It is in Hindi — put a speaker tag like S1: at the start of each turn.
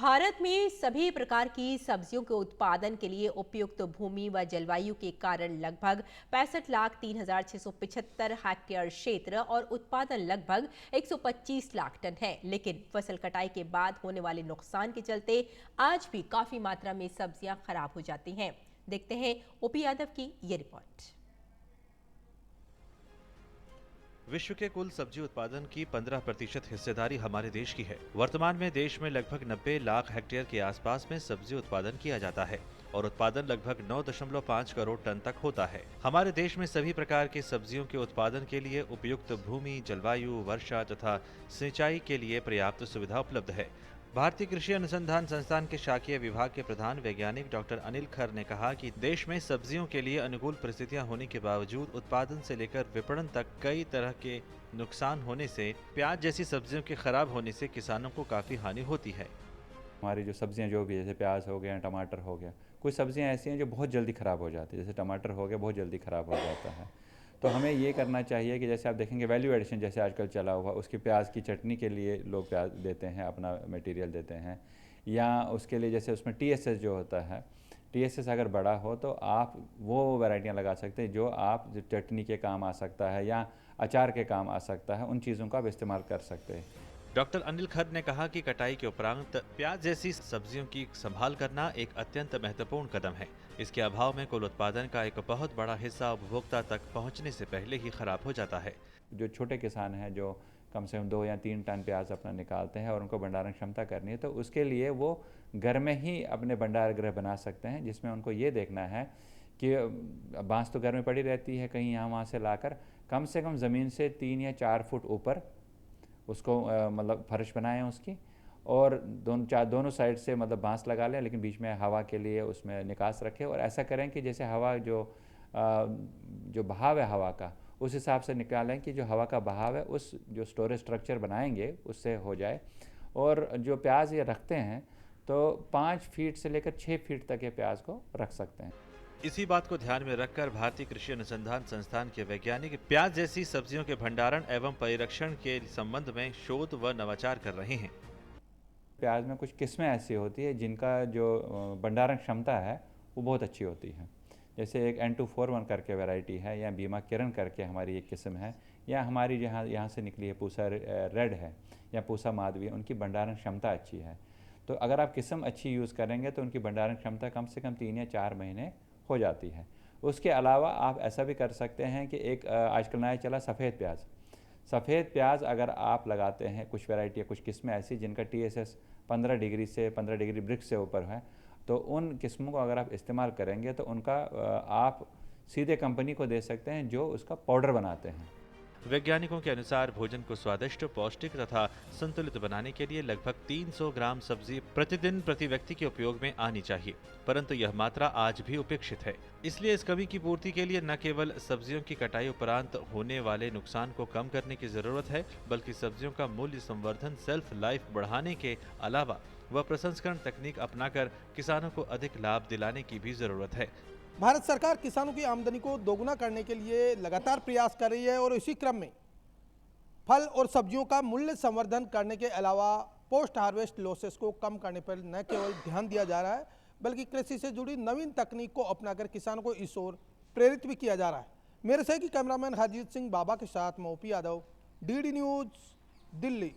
S1: भारत में सभी प्रकार की सब्जियों के उत्पादन के लिए उपयुक्त भूमि व जलवायु के कारण लगभग 65,03,675 हेक्टेयर क्षेत्र और उत्पादन लगभग 125 लाख टन है। लेकिन फसल कटाई के बाद होने वाले नुकसान के चलते आज भी काफी मात्रा में सब्जियां खराब हो जाती हैं। देखते हैं ओपी यादव की ये रिपोर्ट।
S2: विश्व के कुल सब्जी उत्पादन की 15% हिस्सेदारी हमारे देश की है। वर्तमान में देश में लगभग 90 लाख हेक्टेयर के आसपास में सब्जी उत्पादन किया जाता है और उत्पादन लगभग 9.5 करोड़ टन तक होता है। हमारे देश में सभी प्रकार के सब्जियों के उत्पादन के लिए उपयुक्त भूमि, जलवायु, वर्षा तथा सिंचाई के लिए पर्याप्त सुविधा उपलब्ध है। भारतीय कृषि अनुसंधान संस्थान के शाकीय विभाग के प्रधान वैज्ञानिक डॉक्टर अनिल खर ने कहा कि देश में सब्जियों के लिए अनुकूल परिस्थितियां होने के बावजूद उत्पादन से लेकर विपणन तक कई तरह के नुकसान होने से प्याज जैसी सब्जियों के खराब होने से किसानों को काफी हानि होती है।
S3: हमारी जो सब्जियां जो भी जैसे प्याज हो गया, टमाटर हो गया, कुछ सब्जियां ऐसी हैं जो बहुत जल्दी ख़राब हो जाती है। जैसे टमाटर हो गया, बहुत जल्दी ख़राब हो जाता है। तो हमें ये करना चाहिए कि जैसे आप देखेंगे वैल्यू एडिशन जैसे आजकल चला हुआ, उसकी प्याज की चटनी के लिए लोग प्याज देते हैं, अपना मटेरियल देते हैं, या उसके लिए जैसे उसमें TSS जो होता है, TSS अगर बड़ा हो तो आप वो वैरायटियाँ लगा सकते हैं जो आप चटनी के काम आ सकता है या अचार के काम आ सकता है, उन चीज़ों का आप इस्तेमाल कर सकते हैं।
S2: डॉक्टर अनिल खर ने कहा कि कटाई के उपरांत प्याज जैसी सब्जियों की संभाल करना एक अत्यंत महत्वपूर्ण कदम है। इसके अभाव में कुल उत्पादन का एक बहुत बड़ा हिस्सा उपभोक्ता तक पहुंचने से पहले ही खराब हो जाता है।
S3: जो छोटे किसान हैं जो कम से कम 2 या 3 टन प्याज अपना निकालते हैं और उनको भंडारण क्षमता करनी है, तो उसके लिए वो घर में ही अपने भंडार गृह बना सकते हैं, जिसमें उनको ये देखना है कि बांस तो घर में पड़ी रहती है, कहीं यहाँ वहाँ से लाकर कम से कम ज़मीन से 3 या 4 फुट ऊपर उसको मतलब फर्श बनाएं उसकी, और दोनों साइड से मतलब बांस लगा लें, लेकिन बीच में हवा के लिए उसमें निकास रखें। और ऐसा करें कि जैसे हवा जो बहाव है हवा का, उस हिसाब से निकालें कि जो हवा का बहाव है उस जो स्टोरेज स्ट्रक्चर बनाएंगे उससे हो जाए। और जो प्याज ये रखते हैं तो 5 फीट से लेकर 6 फीट तक ये प्याज को रख सकते हैं।
S2: इसी बात को ध्यान में रखकर भारतीय कृषि अनुसंधान संस्थान के वैज्ञानिक प्याज जैसी सब्जियों के भंडारण एवं परिरक्षण के संबंध में शोध व नवाचार कर रहे हैं।
S3: प्याज में कुछ किस्में ऐसी होती है जिनका जो भंडारण क्षमता है वो बहुत अच्छी होती है। जैसे एक N241 करके वैरायटी है, या बीमा किरण करके हमारी एक किस्म है, या हमारी यहाँ से निकली है पूसा रेड है या पूसा माधवी, उनकी भंडारण क्षमता अच्छी है। तो अगर आप किस्म अच्छी यूज़ करेंगे तो उनकी भंडारण क्षमता कम से कम 3 या 4 महीने हो जाती है। उसके अलावा आप ऐसा भी कर सकते हैं कि एक आजकल नया चला सफ़ेद प्याज अगर आप लगाते हैं, कुछ वैरायटी या कुछ किस्में ऐसी जिनका TSS 15 डिग्री से 15 डिग्री ब्रिक से ऊपर है, तो उन किस्मों को अगर आप इस्तेमाल करेंगे तो उनका आप सीधे कंपनी को दे सकते हैं जो उसका पाउडर बनाते हैं।
S2: वैज्ञानिकों के अनुसार भोजन को स्वादिष्ट, पौष्टिक तथा संतुलित बनाने के लिए लगभग 300 ग्राम सब्जी प्रतिदिन प्रति व्यक्ति के उपयोग में आनी चाहिए, परंतु यह मात्रा आज भी उपेक्षित है। इसलिए इस कमी की पूर्ति के लिए न केवल सब्जियों की कटाई उपरांत होने वाले नुकसान को कम करने की जरूरत है, बल्कि सब्जियों का मूल्य संवर्धन, सेल्फ लाइफ बढ़ाने के अलावा व प्रसंस्करण तकनीक अपनाकर किसानों को अधिक लाभ दिलाने की भी जरूरत है।
S4: भारत सरकार किसानों की आमदनी को दोगुना करने के लिए लगातार प्रयास कर रही है और इसी क्रम में फल और सब्जियों का मूल्य संवर्धन करने के अलावा पोस्ट हार्वेस्ट लॉसेस को कम करने पर न केवल ध्यान दिया जा रहा है, बल्कि कृषि से जुड़ी नवीन तकनीक को अपनाकर किसानों को इस ओर प्रेरित भी किया जा रहा है। मेरे सहयोगी कैमरामैन हरजीत सिंह बाबा के साथ मैं OP Yadav, DD news, Delhi.